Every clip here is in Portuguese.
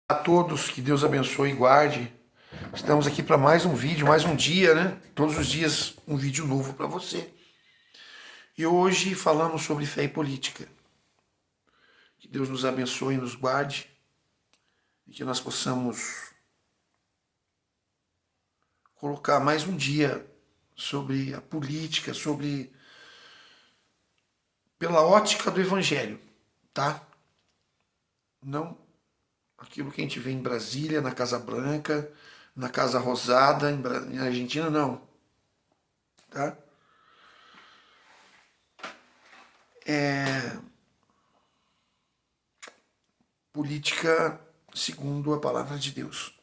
A todos, que Deus abençoe e guarde. Estamos aqui para mais um vídeo, mais um dia, né? Todos os dias um vídeo novo para você. E hoje falamos sobre fé e política. Que Deus nos abençoe e nos guarde e que nós possamos colocar mais um dia sobre a política, pela ótica do evangelho, tá? Não aquilo que a gente vê em Brasília, na Casa Branca, na Casa Rosada, em Argentina, não, tá? Política segundo a palavra de Deus.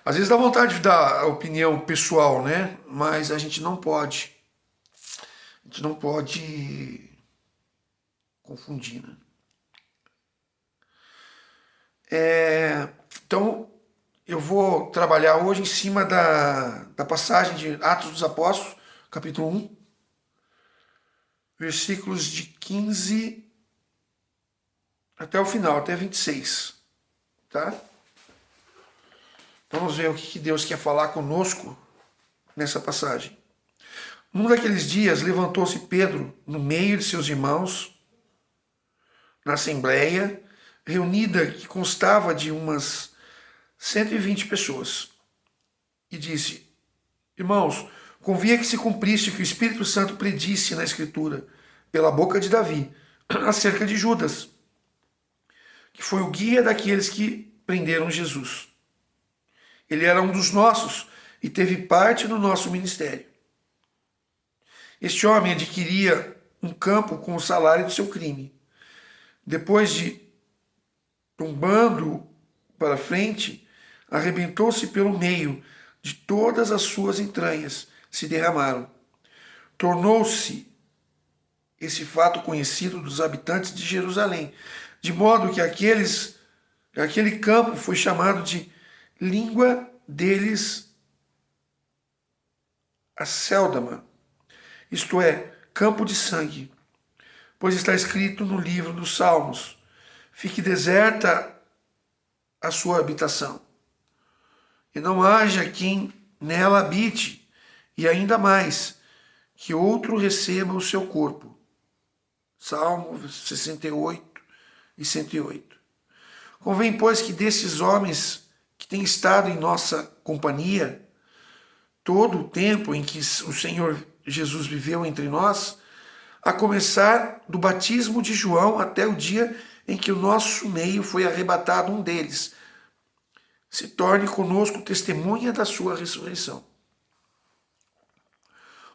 Às vezes dá vontade de dar a opinião pessoal, né? Mas a gente não pode. A gente não pode confundir, né? Então, eu vou trabalhar hoje em cima da passagem de Atos dos Apóstolos, capítulo 1, versículos de 15 até o final, até 26, tá? Então, vamos ver o que Deus quer falar conosco nessa passagem. Num daqueles dias, levantou-se Pedro no meio de seus irmãos, na assembleia, reunida, que constava de umas 120 pessoas, e disse: Irmãos, convinha que se cumprisse o que o Espírito Santo predisse na Escritura, pela boca de Davi, acerca de Judas, que foi o guia daqueles que prenderam Jesus. Ele era um dos nossos e teve parte no nosso ministério. Este homem adquiria um campo com o salário do seu crime. Depois de tombando para frente, arrebentou-se pelo meio, de todas as suas entranhas se derramaram. Tornou-se esse fato conhecido dos habitantes de Jerusalém, de modo que aquele campo foi chamado de língua deles Acéldama, isto é, campo de sangue, pois está escrito no livro dos Salmos: fique deserta a sua habitação, e não haja quem nela habite, e ainda mais, que outro receba o seu corpo. Salmo 68 e 108. Convém, pois, que desses homens que têm estado em nossa companhia todo o tempo em que o Senhor Jesus viveu entre nós, a começar do batismo de João até o dia em que o nosso meio foi arrebatado um deles, se torne conosco testemunha da sua ressurreição.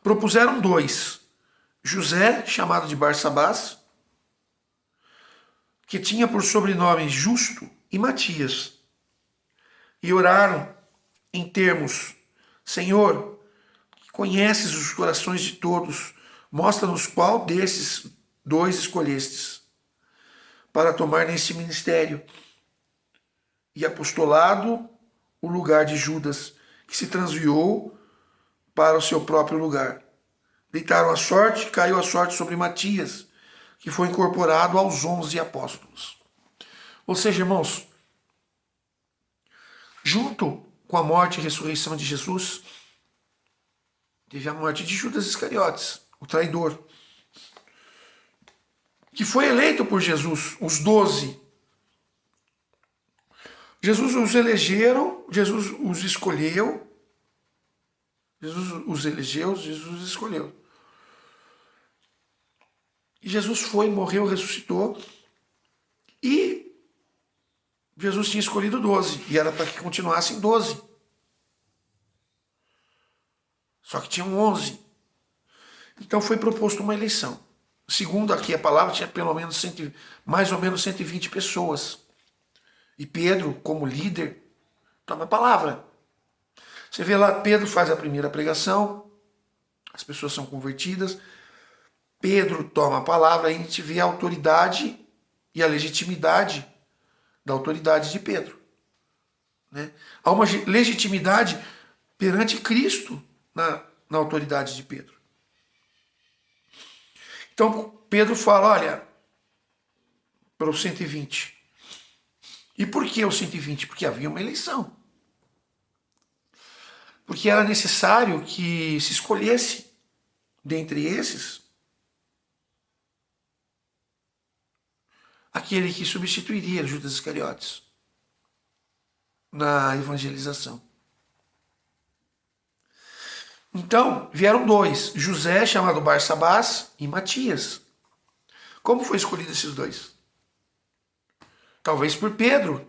Propuseram dois: José, chamado de Barsabás, que tinha por sobrenome Justo, e Matias, e oraram em termos: Senhor, que conheces os corações de todos, mostra-nos qual desses dois escolhestes para tomar nesse ministério e apostolado o lugar de Judas, que se transviou para o seu próprio lugar. Deitaram a sorte, caiu a sorte sobre Matias, que foi incorporado aos 11 apóstolos. Ou seja, irmãos, junto com a morte e ressurreição de Jesus, teve a morte de Judas Iscariotes, o traidor, que foi eleito por Jesus, os 12. Jesus os elegeram, Jesus os escolheu, Jesus os elegeu, Jesus os escolheu. E Jesus foi, morreu, ressuscitou, e Jesus tinha escolhido 12, e era para que continuassem 12. Só que tinham 11. Então foi proposto uma eleição. Segundo aqui a palavra, tinha pelo menos mais ou menos 120 pessoas. E Pedro, como líder, toma a palavra. Você vê lá, Pedro faz a primeira pregação, as pessoas são convertidas, Pedro toma a palavra, aí a gente vê a autoridade e a legitimidade da autoridade de Pedro. Né? Há uma legitimidade perante Cristo na autoridade de Pedro. Então Pedro fala, olha, para os 120, E por que os 120? Porque havia uma eleição. Porque era necessário que se escolhesse dentre esses aquele que substituiria Judas Iscariotes na evangelização. Então, vieram dois, José, chamado Barsabás, e Matias. Como foi escolhido esses dois? Talvez por Pedro,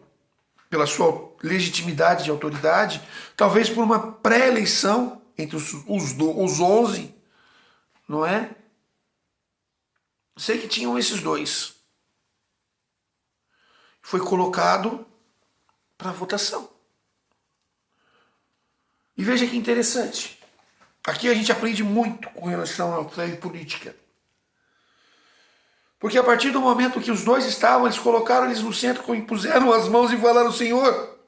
pela sua legitimidade de autoridade, talvez por uma pré-eleição entre os 11, não é? Sei que tinham esses dois. Foi colocado para votação. E veja que interessante. Aqui a gente aprende muito com relação à fé política. Porque a partir do momento que os dois estavam, eles colocaram eles no centro, impuseram as mãos e falaram: Senhor,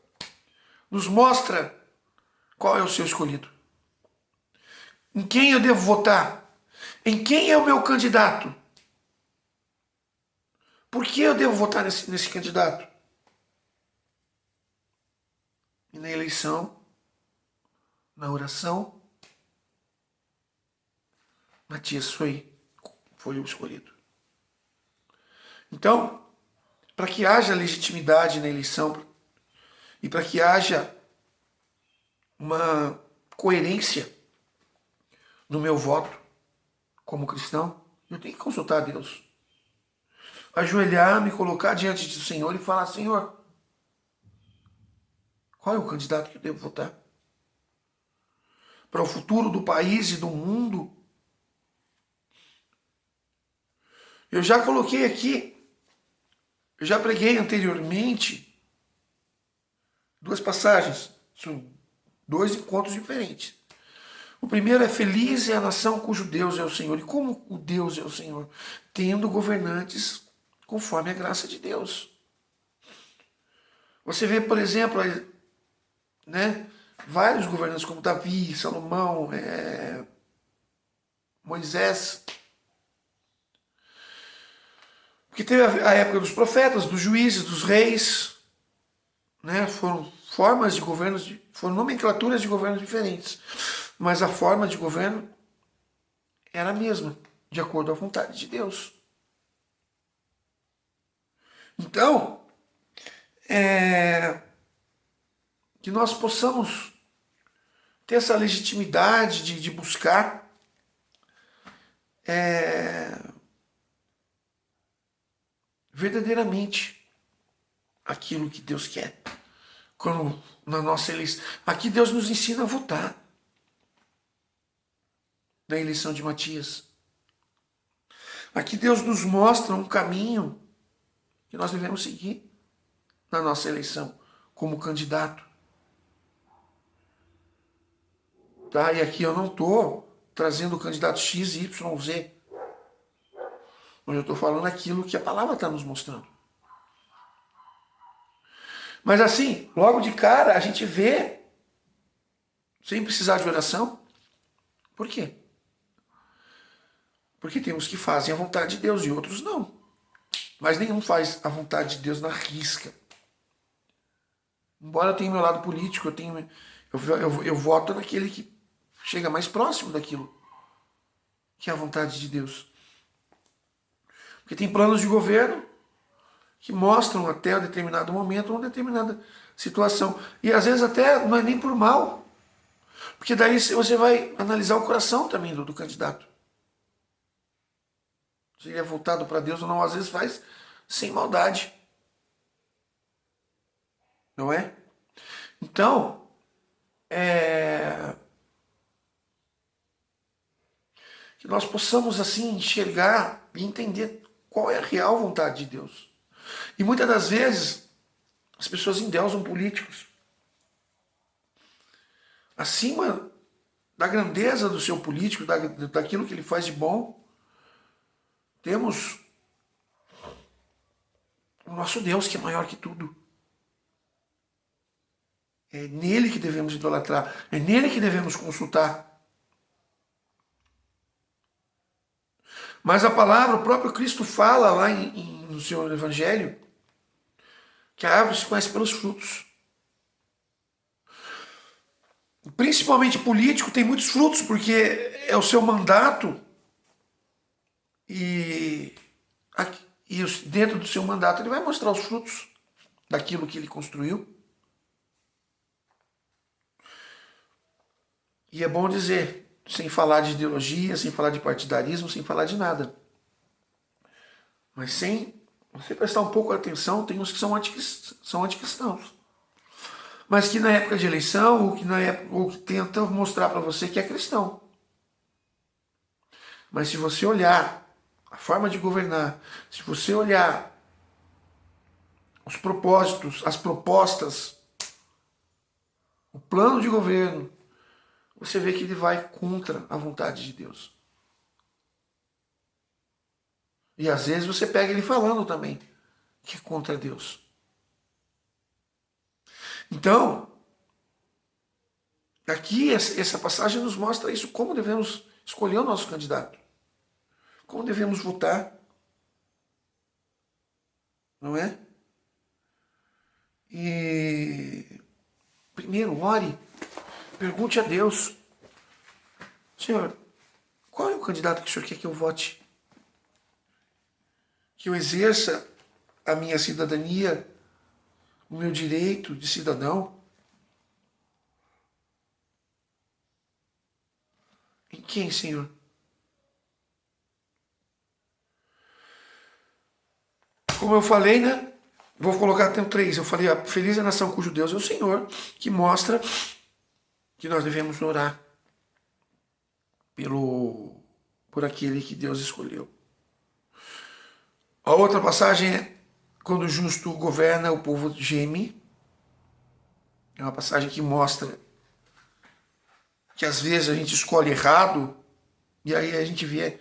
nos mostra qual é o seu escolhido. Em quem eu devo votar? Em quem é o meu candidato? Por que eu devo votar nesse candidato? E na eleição, na oração, Matias foi o escolhido. Então, para que haja legitimidade na eleição e para que haja uma coerência no meu voto como cristão, eu tenho que consultar a Deus. Ajoelhar, me colocar diante do Senhor e falar: Senhor, qual é o candidato que eu devo votar? Para o futuro do país e do mundo. Eu já coloquei aqui, eu já preguei anteriormente duas passagens, são dois encontros diferentes. O primeiro é: feliz é a nação cujo Deus é o Senhor. E como o Deus é o Senhor? Tendo governantes conforme a graça de Deus. Você vê, por exemplo, né, vários governantes como Davi, Salomão, Moisés. Porque teve a época dos profetas, dos juízes, dos reis, né? Foram formas de governos, foram nomenclaturas de governos diferentes. Mas a forma de governo era a mesma, de acordo à vontade de Deus. Então, que nós possamos ter essa legitimidade de buscar verdadeiramente aquilo que Deus quer. Quando na nossa eleição. Aqui Deus nos ensina a votar. Na eleição de Matias. Aqui Deus nos mostra um caminho que nós devemos seguir na nossa eleição como candidato. Tá? E aqui eu não estou trazendo o candidato X, Y, Z. Mas eu estou falando aquilo que a palavra está nos mostrando. Mas assim, logo de cara, a gente vê, sem precisar de oração. Por quê? Porque tem uns que fazem a vontade de Deus e outros não. Mas nenhum faz a vontade de Deus na risca. Embora eu tenha meu lado político, eu voto naquele que chega mais próximo daquilo que é a vontade de Deus. Porque tem planos de governo que mostram até um determinado momento, uma determinada situação. E às vezes até não é nem por mal. Porque daí você vai analisar o coração também do candidato. Se ele é voltado para Deus ou não, às vezes faz sem maldade. Não é? Então, que nós possamos assim enxergar e entender qual é a real vontade de Deus. E muitas das vezes as pessoas endeusam políticos. Acima da grandeza do seu político, daquilo que ele faz de bom, temos o nosso Deus, que é maior que tudo. É nele que devemos idolatrar, é nele que devemos consultar. Mas a palavra, o próprio Cristo fala lá no seu Evangelho, Que a árvore se conhece pelos frutos. Principalmente político tem muitos frutos, porque é o seu mandato e, dentro do seu mandato ele vai mostrar os frutos daquilo que ele construiu. E é bom dizer, sem falar de ideologia, sem falar de partidarismo, sem falar de nada. Mas sem você prestar um pouco de atenção, tem uns que são anticristãos. Mas que na época de eleição, ou que tentam mostrar para você que é cristão. Mas se você olhar a forma de governar, se você olhar os propósitos, as propostas, o plano de governo, você vê que ele vai contra a vontade de Deus. E às vezes você pega ele falando também que é contra Deus. Então, aqui essa passagem nos mostra isso, como devemos escolher o nosso candidato. Como devemos votar. Não é? E primeiro, ore. Pergunte a Deus. Senhor, qual é o candidato que o Senhor quer que eu vote? Que eu exerça a minha cidadania, o meu direito de cidadão? Em quem, Senhor? Como eu falei, né? Vou colocar até 3. Eu falei, feliz é a nação cujo Deus é o Senhor, que mostra que nós devemos orar por aquele que Deus escolheu. A outra passagem é quando o justo governa, o povo geme. É uma passagem que mostra que às vezes a gente escolhe errado e aí a gente vê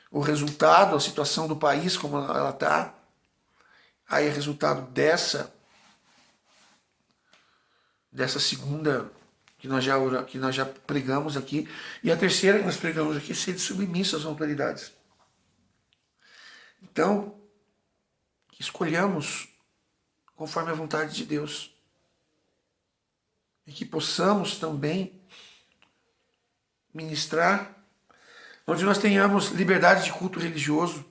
o resultado, a situação do país como ela está. Aí é resultado dessa segunda que nós já pregamos aqui. E a terceira que nós pregamos aqui, ser submisso às autoridades. Então, que escolhamos conforme a vontade de Deus. E que possamos também ministrar, onde nós tenhamos liberdade de culto religioso,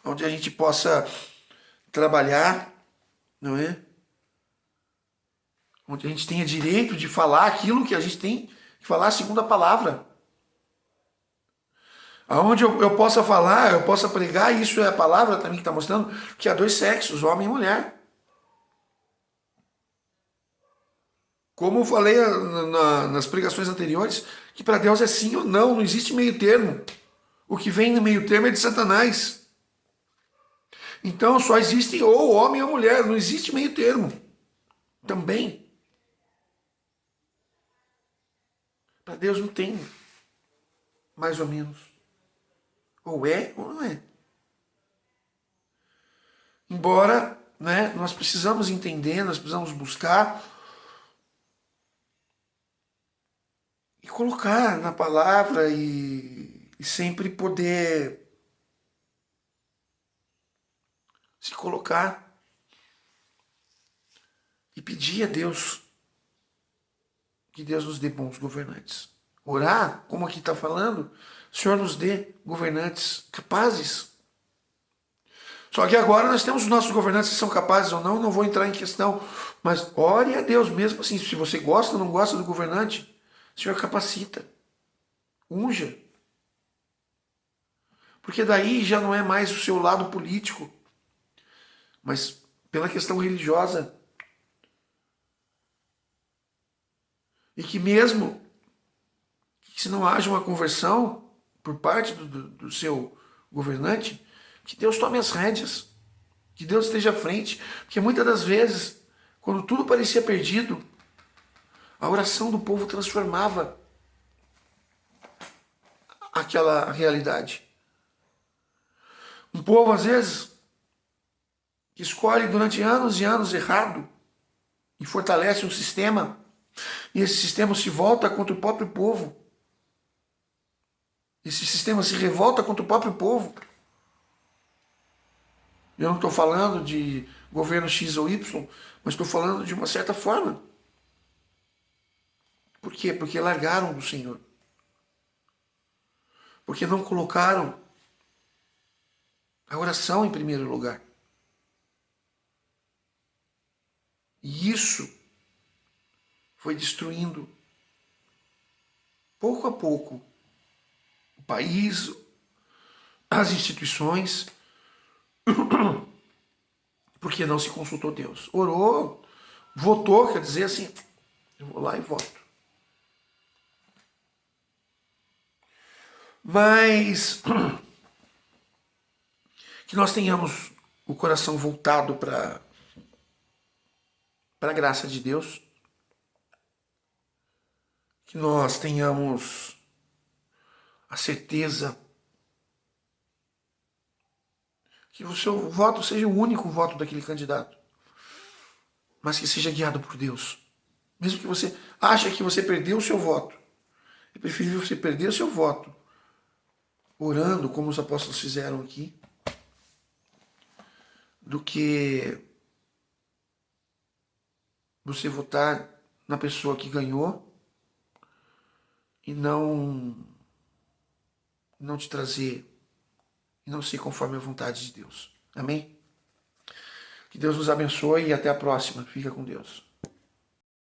onde a gente possa trabalhar, não é? Onde a gente tenha direito de falar aquilo que a gente tem que falar segundo a palavra. Aonde eu possa falar, eu possa pregar, e isso é a palavra também que está mostrando, que há 2 sexos, homem e mulher. Como eu falei nas pregações anteriores, que para Deus é sim ou não existe meio termo. O que vem no meio termo é de Satanás. Então só existe ou homem ou mulher, não existe meio termo. Também. Para Deus não tem mais ou menos. Ou é ou não é. Embora, né, nós precisamos entender, nós precisamos buscar e colocar na palavra e sempre poder se colocar e pedir a Deus que Deus nos dê bons governantes. Orar, como aqui está falando, o Senhor nos dê governantes capazes. Só que agora nós temos os nossos governantes que são capazes ou não vou entrar em questão. Mas ore a Deus mesmo assim, se você gosta ou não gosta do governante, o Senhor capacita. Unja. Porque daí já não é mais o seu lado político, mas pela questão religiosa. E que mesmo que se não haja uma conversão por parte do seu governante, que Deus tome as rédeas, que Deus esteja à frente, porque muitas das vezes, quando tudo parecia perdido, a oração do povo transformava aquela realidade. Um povo, às vezes, que escolhe durante anos e anos errado e fortalece um sistema, e esse sistema se volta contra o próprio povo. Esse sistema se revolta contra o próprio povo. Eu não estou falando de governo X ou Y, mas estou falando de uma certa forma. Por quê? Porque largaram do Senhor. Porque não colocaram a oração em primeiro lugar. E isso foi destruindo, pouco a pouco, o país, as instituições, porque não se consultou Deus. Orou, votou, quer dizer assim, eu vou lá e voto. Mas que nós tenhamos o coração voltado para a graça de Deus, que nós tenhamos a certeza que o seu voto seja o único voto daquele candidato, mas que seja guiado por Deus. Mesmo que você ache que você perdeu o seu voto, é preferível você perder o seu voto orando, como os apóstolos fizeram aqui, do que você votar na pessoa que ganhou e não te trazer, e não ser conforme a vontade de Deus. Amém? Que Deus nos abençoe e até a próxima. Fica com Deus.